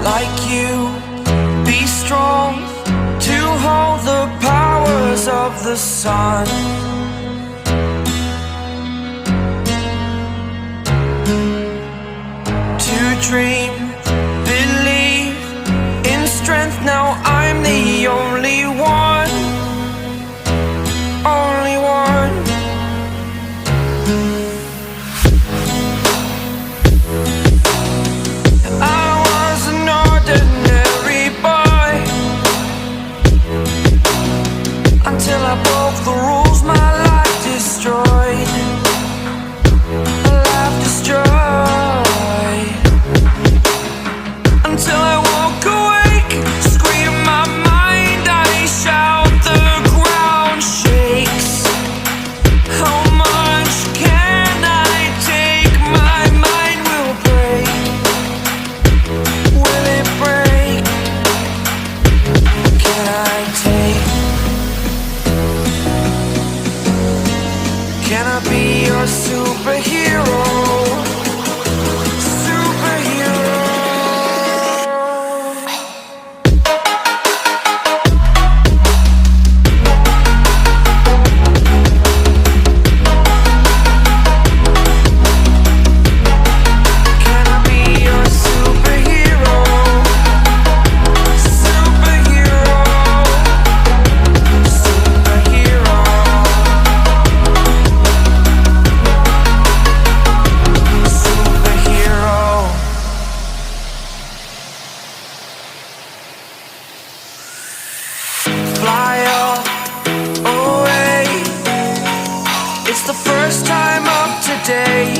like you, be strong to hold the powers of the sun. To dream, believe in strength. Now I'm the only one, only one. I was an ordinary boy until I broke the rules. My life destroyed, a life destroyed. Until I woke awake, scream my mind, I shout, the ground shakes. How much can I take? My mind will break. Will it break? Can I take? Can I be your superhero? Superhero. Can I be your superhero? Superhero. Superhero. Superhero. Fly up away. It's the first time of today.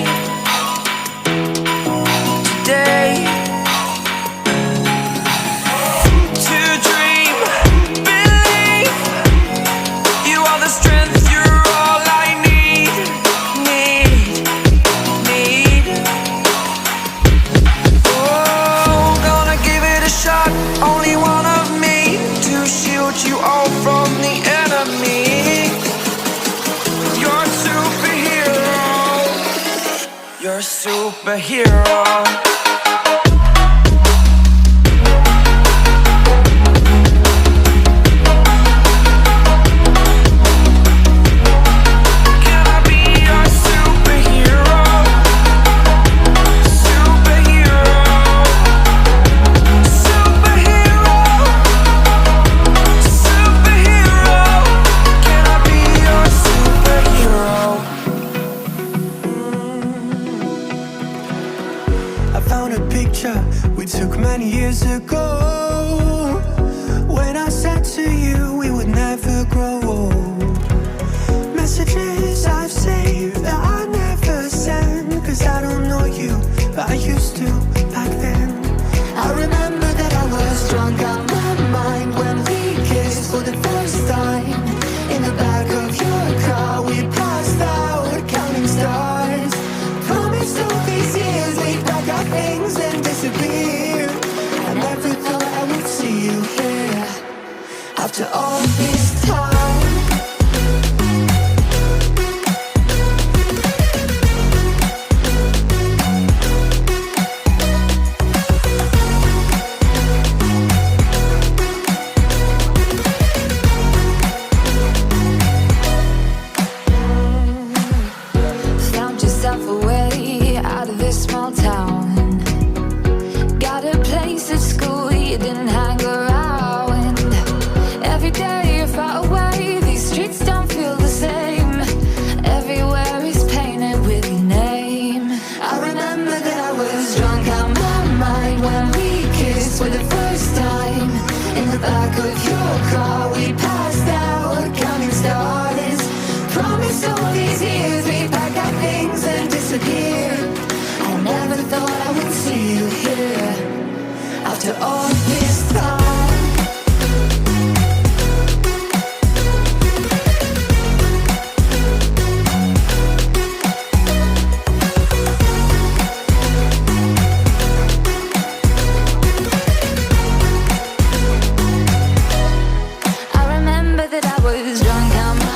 Today. To dream, believe. You are the strength, you're all I need. Need. Oh, gonna give it a shot. Only one of me to shield you all from the enemy. You're a superhero. You're a superhero. Can I be your superhero? Superhero. Superhero. Superhero. Can I be your superhero? I found a picture we took many years ago, when I said to you we would never grow old. Messages I've saved that I never send, cause I don't know you, but I used to back then. I remember that I was drunk out my mind when we kissed for the first time. In the back of your car we passed out counting stars. Promised all these years we'd pack our things and disappear. I never thought I would see you here after all this time. Found yourself a way out of this small town. Got a place at school you didn't hang around. Every day you're far away, these streets don't feel the same. Everywhere is painted with your name. I remember that I was drunk out my mind when we kissed for the first time. In the back of your